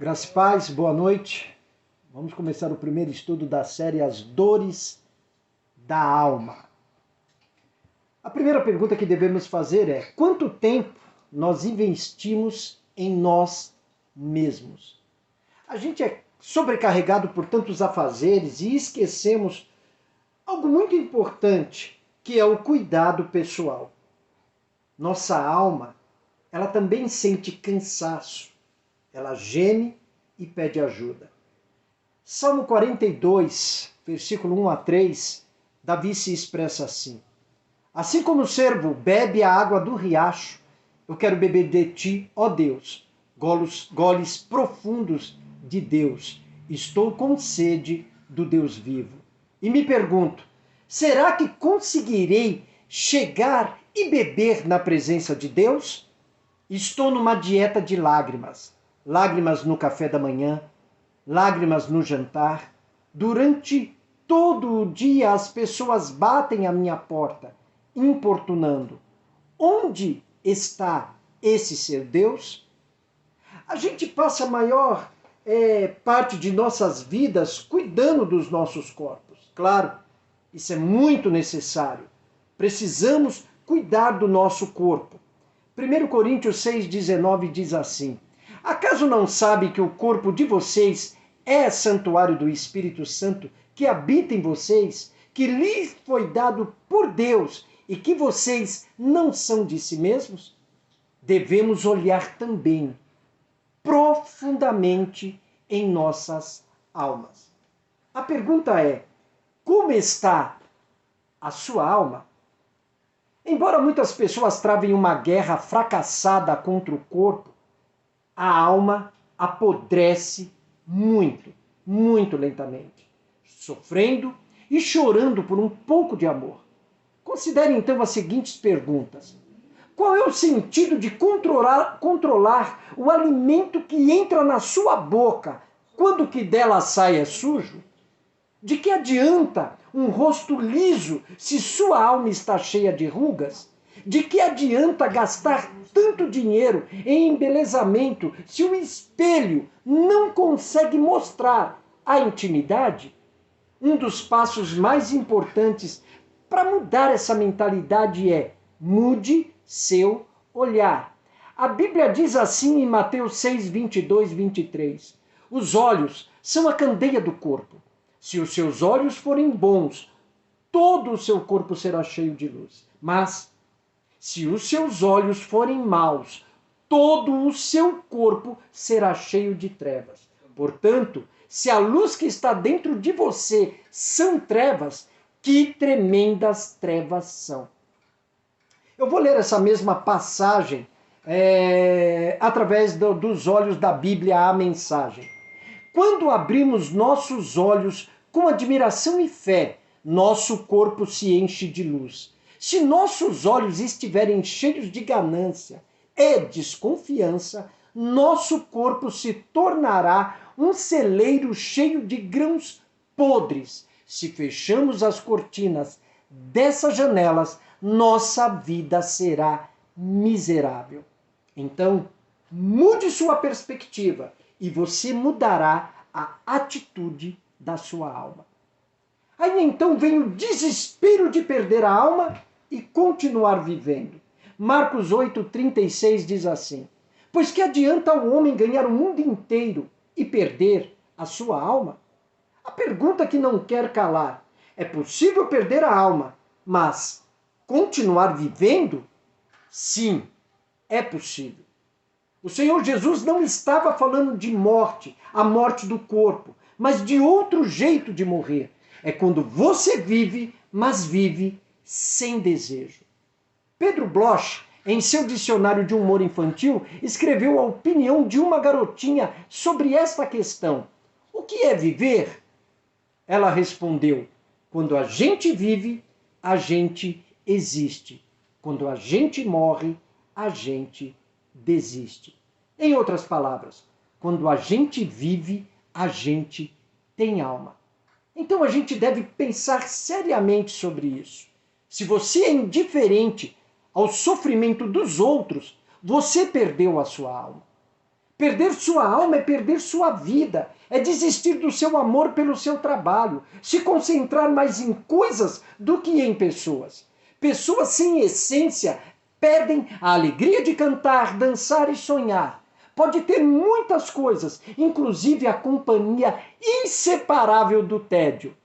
Graça e paz, boa noite. Vamos começar o primeiro estudo da série As Dores da Alma. A primeira pergunta que devemos fazer é: quanto tempo nós investimos em nós mesmos? A gente é sobrecarregado por tantos afazeres e esquecemos algo muito importante, que é o cuidado pessoal. Nossa alma, ela também sente cansaço. Ela geme e pede ajuda. Salmo 42, versículo 1 a 3, Davi se expressa assim: assim como o servo bebe a água do riacho, eu quero beber de ti, ó Deus, goles profundos de Deus. Estou com sede do Deus vivo. E me pergunto, será que conseguirei chegar e beber na presença de Deus? Estou numa dieta de lágrimas. Lágrimas no café da manhã, lágrimas no jantar. Durante todo o dia as pessoas batem à minha porta, importunando. Onde está esse ser Deus? A gente passa a maior parte de nossas vidas cuidando dos nossos corpos. Claro, isso é muito necessário. Precisamos cuidar do nosso corpo. 1 Coríntios 6,19 diz assim: acaso não sabem que o corpo de vocês é santuário do Espírito Santo que habita em vocês, que lhes foi dado por Deus e que vocês não são de si mesmos? Devemos olhar também profundamente em nossas almas. A pergunta é: como está a sua alma? Embora muitas pessoas travem uma guerra fracassada contra o corpo, a alma apodrece muito, muito lentamente, sofrendo e chorando por um pouco de amor. Considere então as seguintes perguntas: qual é o sentido de controlar o alimento que entra na sua boca quando o que dela sai é sujo? De que adianta um rosto liso se sua alma está cheia de rugas? De que adianta gastar tanto dinheiro em embelezamento se o espelho não consegue mostrar a intimidade? Um dos passos mais importantes para mudar essa mentalidade é: mude seu olhar. A Bíblia diz assim em Mateus 6, 22, 23. Os olhos são a candeia do corpo. Se os seus olhos forem bons, todo o seu corpo será cheio de luz. Mas, se os seus olhos forem maus, todo o seu corpo será cheio de trevas. Portanto, se a luz que está dentro de você são trevas, que tremendas trevas são. Eu vou ler essa mesma passagem através dos olhos da Bíblia, a mensagem. Quando abrimos nossos olhos com admiração e fé, nosso corpo se enche de luz. Se nossos olhos estiverem cheios de ganância e desconfiança, nosso corpo se tornará um celeiro cheio de grãos podres. Se fechamos as cortinas dessas janelas, nossa vida será miserável. Então, mude sua perspectiva e você mudará a atitude da sua alma. Aí então vem o desespero de perder a alma e continuar vivendo. Marcos 8,36 diz assim: pois que adianta o homem ganhar o mundo inteiro e perder a sua alma? A pergunta que não quer calar: é possível perder a alma, mas continuar vivendo? Sim, é possível. O Senhor Jesus não estava falando de morte, a morte do corpo, mas de outro jeito de morrer. É quando você vive, mas vive sem desejo. Pedro Bloch, em seu dicionário de humor infantil, escreveu a opinião de uma garotinha sobre esta questão. O que é viver? Ela respondeu: quando a gente vive, a gente existe. Quando a gente morre, a gente desiste. Em outras palavras, quando a gente vive, a gente tem alma. Então a gente deve pensar seriamente sobre isso. Se você é indiferente ao sofrimento dos outros, você perdeu a sua alma. Perder sua alma é perder sua vida, é desistir do seu amor pelo seu trabalho, se concentrar mais em coisas do que em pessoas. Pessoas sem essência perdem a alegria de cantar, dançar e sonhar. Pode ter muitas coisas, inclusive a companhia inseparável do tédio.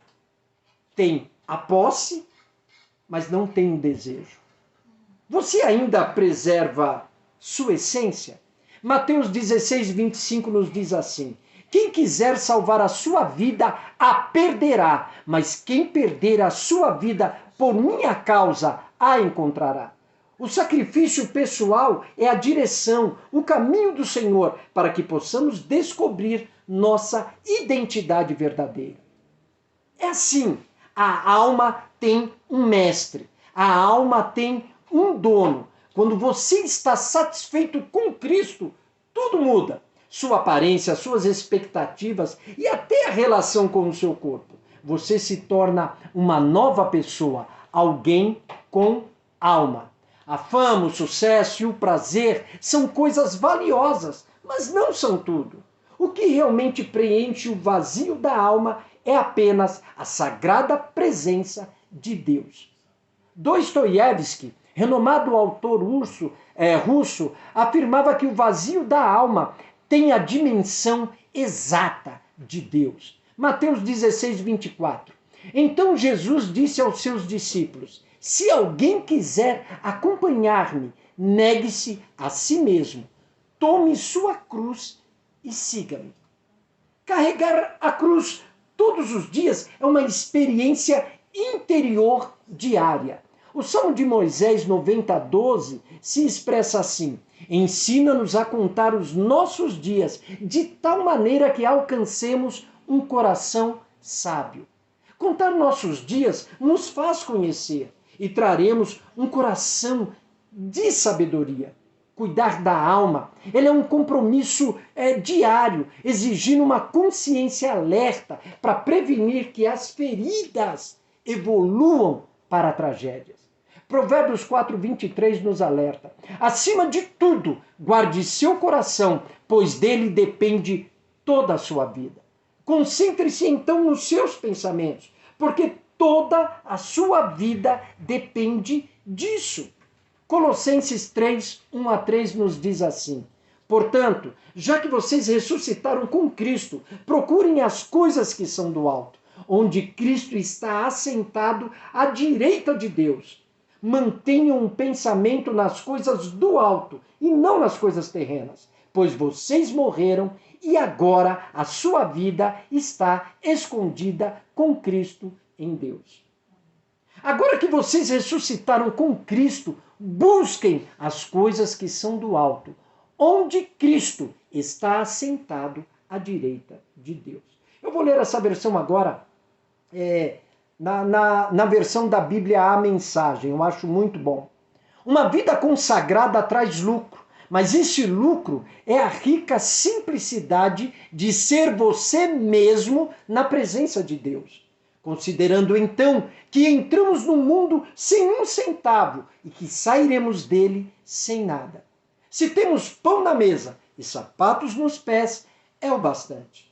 Tem a posse, mas não tem o desejo. Você ainda preserva sua essência? Mateus 16, 25 nos diz assim: quem quiser salvar a sua vida, a perderá, mas quem perder a sua vida por minha causa, a encontrará. O sacrifício pessoal é a direção, o caminho do Senhor, para que possamos descobrir nossa identidade verdadeira. É assim, a alma tem um mestre, a alma tem um dono. Quando você está satisfeito com Cristo, tudo muda. Sua aparência, suas expectativas e até a relação com o seu corpo. Você se torna uma nova pessoa, alguém com alma. A fama, o sucesso e o prazer são coisas valiosas, mas não são tudo. O que realmente preenche o vazio da alma é apenas a sagrada presença de Deus. Dostoiévski, renomado autor russo, afirmava que o vazio da alma tem a dimensão exata de Deus. Mateus 16, 24. Então Jesus disse aos seus discípulos: se alguém quiser acompanhar-me, negue-se a si mesmo, tome sua cruz e siga-me. Carregar a cruz todos os dias é uma experiência interior diária. O Salmo de Moisés 90:12 se expressa assim: ensina-nos a contar os nossos dias de tal maneira que alcancemos um coração sábio. Contar nossos dias nos faz conhecer e traremos um coração de sabedoria. Cuidar da alma, ele é um compromisso diário, exigindo uma consciência alerta para prevenir que as feridas evoluam para tragédias. Provérbios 4:23 nos alerta: acima de tudo, guarde seu coração, pois dele depende toda a sua vida. Concentre-se então nos seus pensamentos, porque toda a sua vida depende disso. Colossenses 3, 1-3 nos diz assim: portanto, já que vocês ressuscitaram com Cristo, procurem as coisas que são do alto, onde Cristo está assentado à direita de Deus. Mantenham um pensamento nas coisas do alto e não nas coisas terrenas, pois vocês morreram e agora a sua vida está escondida com Cristo em Deus. Agora que vocês ressuscitaram com Cristo, busquem as coisas que são do alto, onde Cristo está assentado à direita de Deus. Eu vou ler essa versão agora, na versão da Bíblia A Mensagem, eu acho muito bom. Uma vida consagrada traz lucro, mas esse lucro é a rica simplicidade de ser você mesmo na presença de Deus. Considerando então que entramos no mundo sem um centavo e que sairemos dele sem nada. Se temos pão na mesa e sapatos nos pés, é o bastante.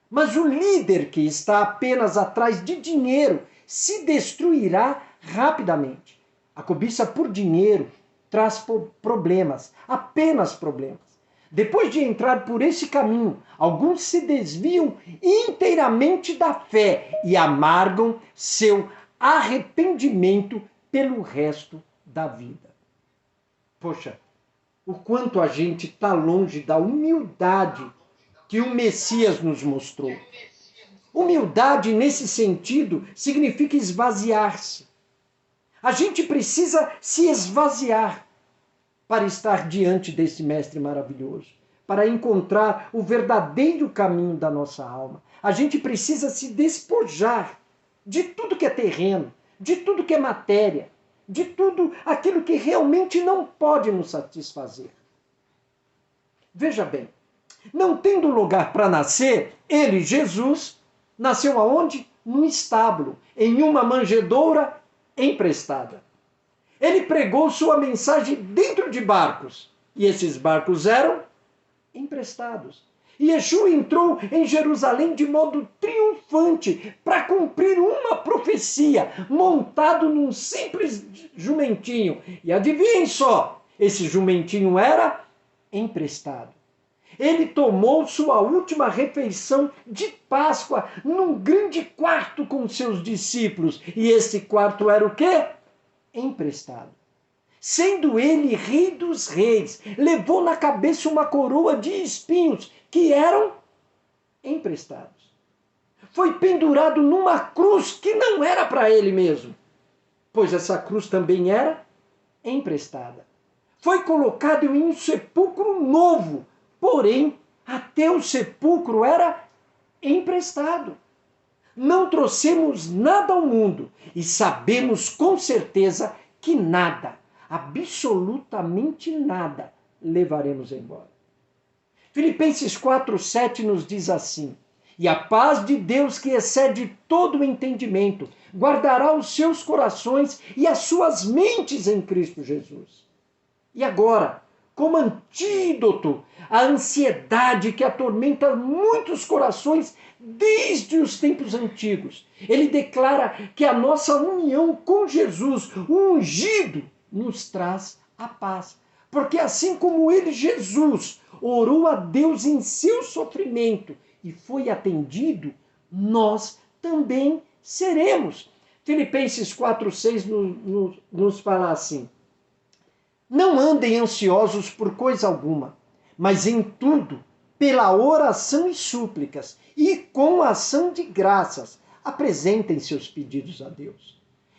Mas o líder que está apenas atrás de dinheiro se destruirá rapidamente. A cobiça por dinheiro traz problemas, apenas problemas. Depois de entrar por esse caminho, alguns se desviam inteiramente da fé e amargam seu arrependimento pelo resto da vida. Poxa, o quanto a gente está longe da humildade que o Messias nos mostrou. Humildade, nesse sentido, significa esvaziar-se. A gente precisa se esvaziar para estar diante desse mestre maravilhoso, para encontrar o verdadeiro caminho da nossa alma. A gente precisa se despojar de tudo que é terreno, de tudo que é matéria, de tudo aquilo que realmente não pode nos satisfazer. Veja bem, não tendo lugar para nascer, ele, Jesus, nasceu aonde? Num estábulo, em uma manjedoura emprestada. Ele pregou sua mensagem dentro de barcos. E esses barcos eram emprestados. E Yeshua entrou em Jerusalém de modo triunfante para cumprir uma profecia, montado num simples jumentinho. E adivinhem só, esse jumentinho era emprestado. Ele tomou sua última refeição de Páscoa num grande quarto com seus discípulos. E esse quarto era o quê? Emprestado. Sendo ele rei dos reis, levou na cabeça uma coroa de espinhos que eram emprestados. Foi pendurado numa cruz que não era para ele mesmo, pois essa cruz também era emprestada. Foi colocado em um sepulcro novo, porém, até o sepulcro era emprestado. Não trouxemos nada ao mundo e sabemos com certeza que nada, absolutamente nada, levaremos embora. Filipenses 4:7 nos diz assim: e a paz de Deus, que excede todo o entendimento, guardará os seus corações e as suas mentes em Cristo Jesus. E agora, como antídoto à ansiedade que atormenta muitos corações desde os tempos antigos, ele declara que a nossa união com Jesus, o ungido, nos traz a paz. Porque assim como ele, Jesus, orou a Deus em seu sofrimento e foi atendido, nós também seremos. Filipenses 4:6 nos fala assim: não andem ansiosos por coisa alguma, mas em tudo, pela oração e súplicas, e com ação de graças, apresentem seus pedidos a Deus.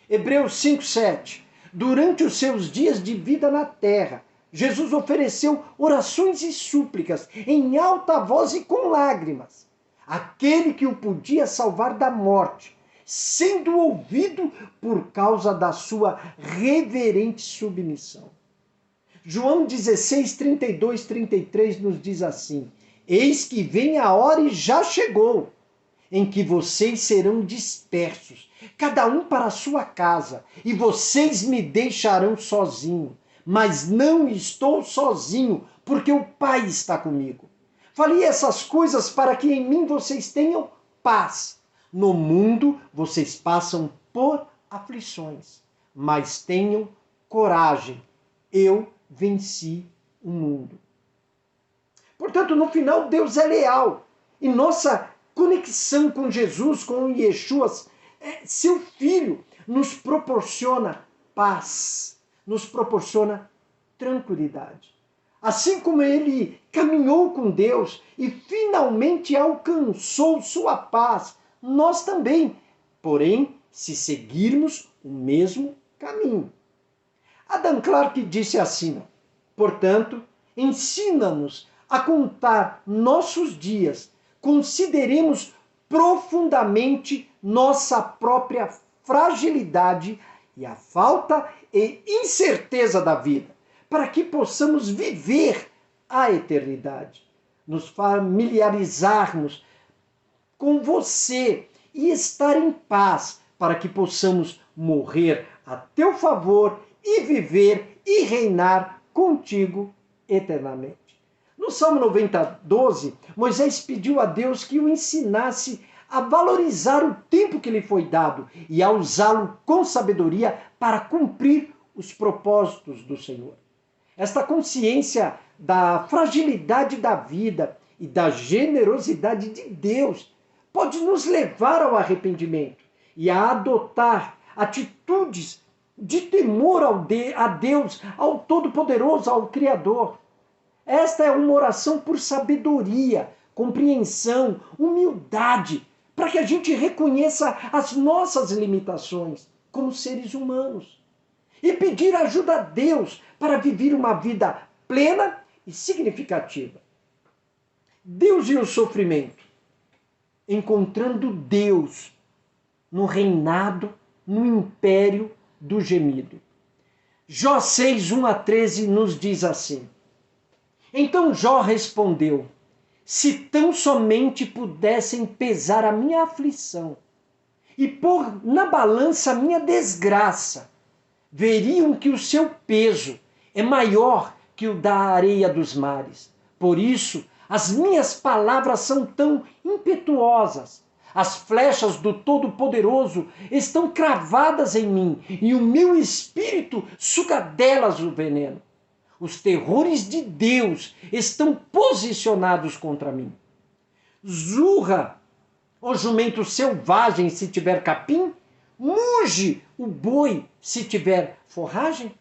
Hebreus 5:7. Durante os seus dias de vida na terra, Jesus ofereceu orações e súplicas em alta voz e com lágrimas. Aquele que o podia salvar da morte, sendo ouvido por causa da sua reverente submissão. João 16, 32, 33 nos diz assim: eis que vem a hora e já chegou, em que vocês serão dispersos, cada um para a sua casa, e vocês me deixarão sozinho. Mas não estou sozinho, porque o Pai está comigo. Falei essas coisas para que em mim vocês tenham paz. No mundo vocês passam por aflições, mas tenham coragem. Eu venci o mundo. Portanto, no final, Deus é leal. E nossa conexão com Jesus, com Yeshua, seu Filho, nos proporciona paz, nos proporciona tranquilidade. Assim como ele caminhou com Deus e finalmente alcançou sua paz, nós também, porém, se seguirmos o mesmo caminho. Adam Clarke disse assim: portanto, ensina-nos a contar nossos dias, consideremos profundamente nossa própria fragilidade e a falta e incerteza da vida, para que possamos viver a eternidade, nos familiarizarmos com você e estar em paz, para que possamos morrer a teu favor e viver e reinar contigo eternamente. No Salmo 90:12, Moisés pediu a Deus que o ensinasse a valorizar o tempo que lhe foi dado e a usá-lo com sabedoria para cumprir os propósitos do Senhor. Esta consciência da fragilidade da vida e da generosidade de Deus pode nos levar ao arrependimento e a adotar atitudes de temor a Deus, ao Todo-Poderoso, ao Criador. Esta é uma oração por sabedoria, compreensão, humildade, para que a gente reconheça as nossas limitações como seres humanos e pedir ajuda a Deus para viver uma vida plena e significativa. Deus e o sofrimento, encontrando Deus no reinado, no império do gemido. Jó 6, 1-13 nos diz assim: então Jó respondeu: se tão somente pudessem pesar a minha aflição e pôr na balança a minha desgraça, veriam que o seu peso é maior que o da areia dos mares. Por isso, as minhas palavras são tão impetuosas. As flechas do Todo-Poderoso estão cravadas em mim, e o meu espírito suga delas o veneno. Os terrores de Deus estão posicionados contra mim. Zurra o jumento selvagem se tiver capim? Muge o boi se tiver forragem?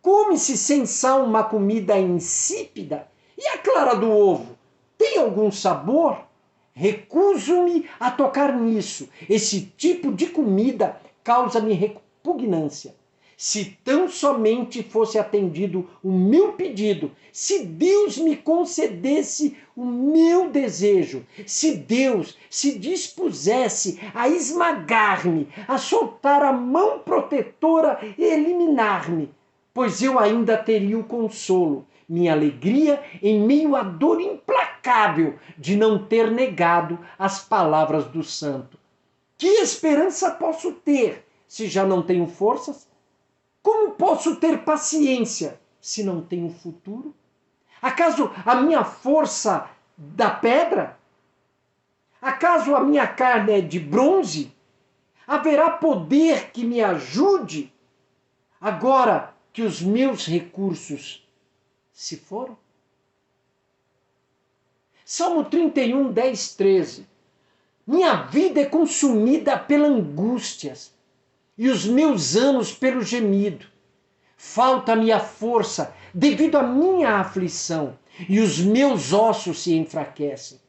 Come-se sem sal uma comida insípida? E a clara do ovo tem algum sabor? Recuso-me a tocar nisso. Esse tipo de comida causa-me repugnância. Se tão somente fosse atendido o meu pedido, se Deus me concedesse o meu desejo, se Deus se dispusesse a esmagar-me, a soltar a mão protetora e eliminar-me, pois eu ainda teria o consolo, minha alegria em meio à dor implacável de não ter negado as palavras do santo. Que esperança posso ter se já não tenho forças? Como posso ter paciência se não tenho futuro? Acaso a minha força da pedra? Acaso a minha carne é de bronze? Haverá poder que me ajude agora que os meus recursos se foram? Salmo 31, 10, 13. Minha vida é consumida pelas angústias e os meus anos pelo gemido. Falta-me a força devido à minha aflição, e os meus ossos se enfraquecem.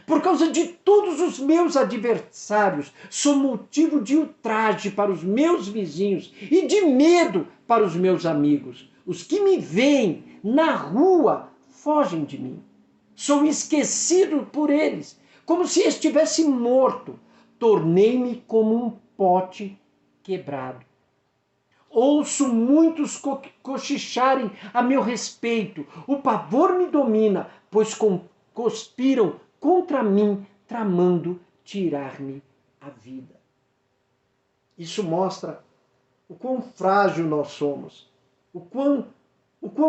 Por causa de todos os meus adversários, sou motivo de ultraje para os meus vizinhos e de medo para os meus amigos. Os que me veem na rua fogem de mim. Sou esquecido por eles, como se estivesse morto. Tornei-me como um pote quebrado. Ouço muitos cochicharem a meu respeito. O pavor me domina, pois conspiram contra mim, tramando tirar-me a vida. Isso mostra o quão frágil nós somos, o quão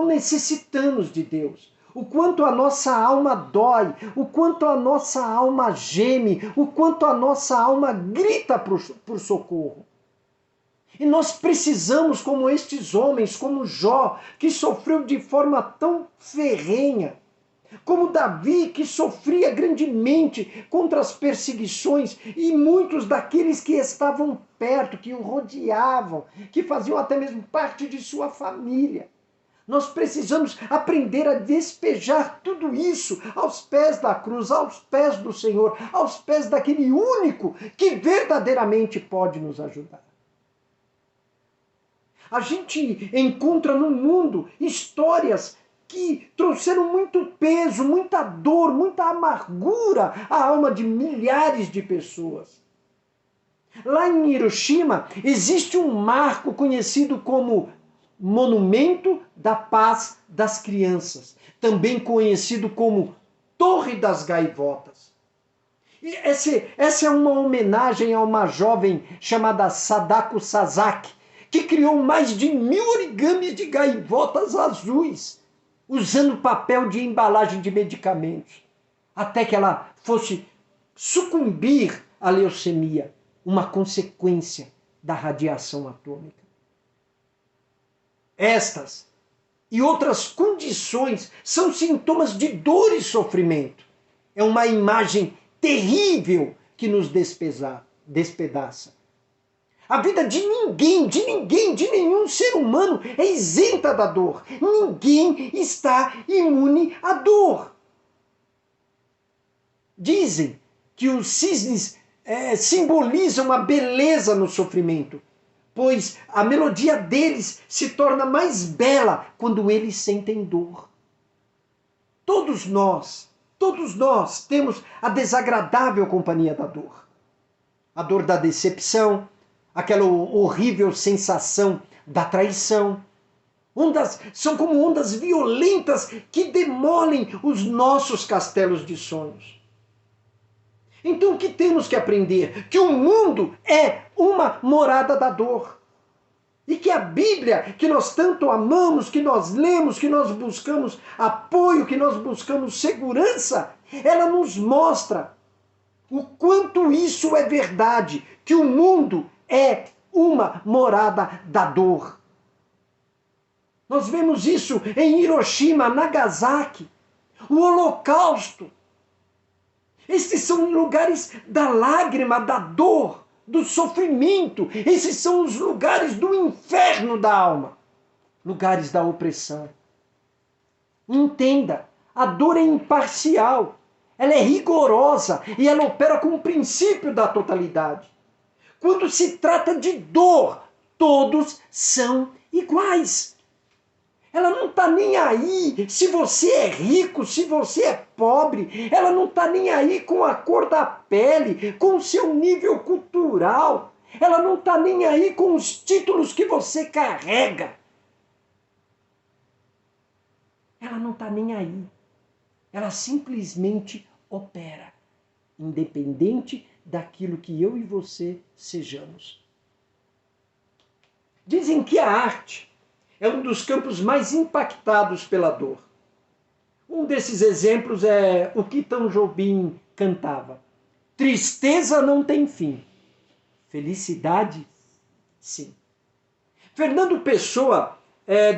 necessitamos de Deus, o quanto a nossa alma dói, o quanto a nossa alma geme, o quanto a nossa alma grita por socorro. E nós precisamos, como estes homens, como Jó, que sofreu de forma tão ferrenha, como Davi, que sofria grandemente contra as perseguições, e muitos daqueles que estavam perto, que o rodeavam, que faziam até mesmo parte de sua família. Nós precisamos aprender a despejar tudo isso aos pés da cruz, aos pés do Senhor, aos pés daquele único que verdadeiramente pode nos ajudar. A gente encontra no mundo histórias que trouxeram muito peso, muita dor, muita amargura à alma de milhares de pessoas. Lá em Hiroshima existe um marco conhecido como Monumento da Paz das Crianças, também conhecido como Torre das Gaivotas. E essa é uma homenagem a uma jovem chamada Sadako Sasaki, que criou mais de 1000 origamis de gaivotas azuis, usando papel de embalagem de medicamentos, até que ela fosse sucumbir à leucemia, uma consequência da radiação atômica. Estas e outras condições são sintomas de dor e sofrimento. É uma imagem terrível que nos despedaça. A vida de ninguém, de nenhum ser humano é isenta da dor. Ninguém está imune à dor. Dizem que os cisnes simbolizam a beleza no sofrimento, pois a melodia deles se torna mais bela quando eles sentem dor. Todos nós temos a desagradável companhia da dor. A dor da decepção, aquela horrível sensação da traição. São como ondas violentas que demolem os nossos castelos de sonhos. Então o que temos que aprender? Que o mundo é uma morada da dor. E que a Bíblia, que nós tanto amamos, que nós lemos, que nós buscamos apoio, que nós buscamos segurança, ela nos mostra o quanto isso é verdade, que o mundo é uma morada da dor. Nós vemos isso em Hiroshima, Nagasaki, o Holocausto. Esses são lugares da lágrima, da dor, do sofrimento. Esses são os lugares do inferno da alma, lugares da opressão. Entenda, a dor é imparcial, ela é rigorosa e ela opera com o princípio da totalidade. Quando se trata de dor, todos são iguais. Ela não está nem aí se você é rico, se você é pobre. Ela não está nem aí com a cor da pele, com o seu nível cultural. Ela não está nem aí com os títulos que você carrega. Ela não está nem aí. Ela simplesmente opera, independente daquilo que eu e você sejamos. Dizem que a arte é um dos campos mais impactados pela dor. Um desses exemplos é o que Tom Jobim cantava. Tristeza não tem fim. Felicidade, sim. Fernando Pessoa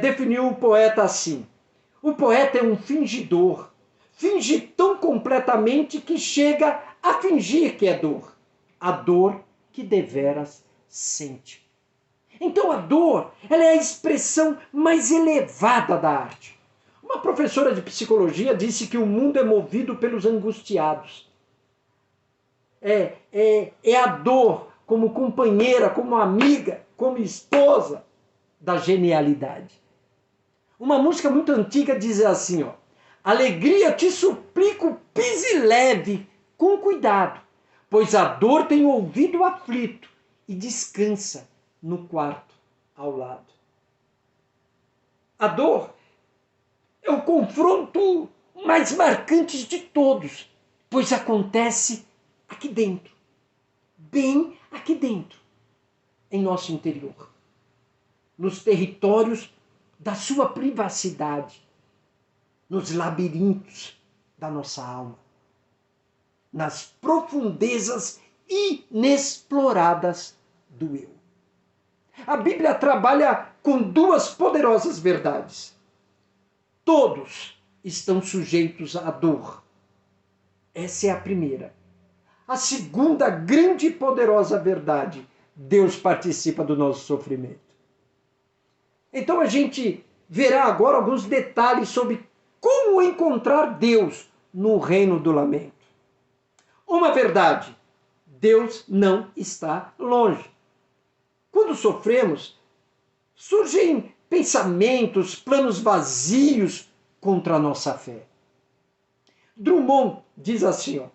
definiu o poeta assim. O poeta é um fingidor. Finge tão completamente que chega a fingir que é dor. A dor que deveras sente. Então a dor, ela é a expressão mais elevada da arte. Uma professora de psicologia disse que o mundo é movido pelos angustiados. É a dor como companheira, como amiga, como esposa da genialidade. Uma música muito antiga diz assim, ó: alegria te suplico, pise leve, com cuidado, pois a dor tem o ouvido aflito e descansa no quarto ao lado. A dor é o confronto mais marcante de todos, pois acontece aqui dentro, bem aqui dentro, em nosso interior, nos territórios da sua privacidade, nos labirintos da nossa alma, nas profundezas inexploradas do eu. A Bíblia trabalha com duas poderosas verdades. Todos estão sujeitos à dor. Essa é a primeira. A segunda grande e poderosa verdade: Deus participa do nosso sofrimento. Então a gente verá agora alguns detalhes sobre como encontrar Deus no reino do lamento. Uma verdade: Deus não está longe. Quando sofremos, surgem pensamentos, planos vazios contra a nossa fé. Drummond diz assim, ó: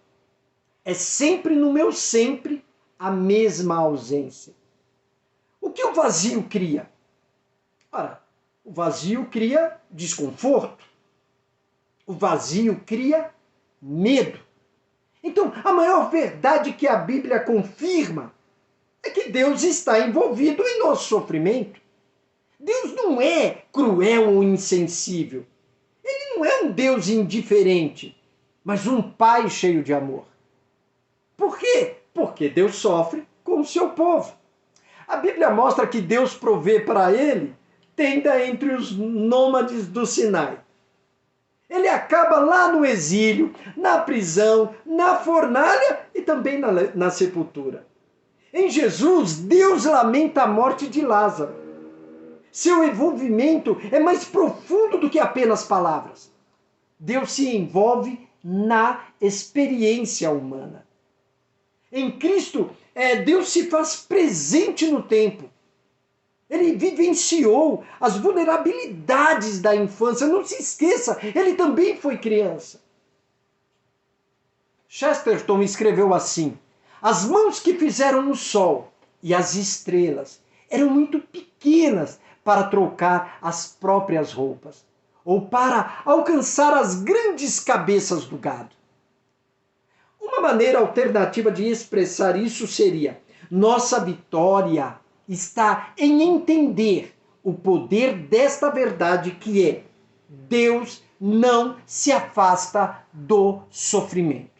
é sempre no meu sempre a mesma ausência. O que o vazio cria? Ora, o vazio cria desconforto. O vazio cria medo. Então, a maior verdade que a Bíblia confirma é que Deus está envolvido em nosso sofrimento. Deus não é cruel ou insensível. Ele não é um Deus indiferente, mas um Pai cheio de amor. Por quê? Porque Deus sofre com o seu povo. A Bíblia mostra que Deus provê para ele tenda entre os nômades do Sinai. Ele acaba lá no exílio, na prisão, na fornalha e também na sepultura. Em Jesus, Deus lamenta a morte de Lázaro. Seu envolvimento é mais profundo do que apenas palavras. Deus se envolve na experiência humana. Em Cristo, Deus se faz presente no tempo. Ele vivenciou as vulnerabilidades da infância. Não se esqueça, ele também foi criança. Chesterton escreveu assim: as mãos que fizeram o sol e as estrelas eram muito pequenas para trocar as próprias roupas, ou para alcançar as grandes cabeças do gado. Uma maneira alternativa de expressar isso seria: nossa vitória está em entender o poder desta verdade que é: Deus não se afasta do sofrimento.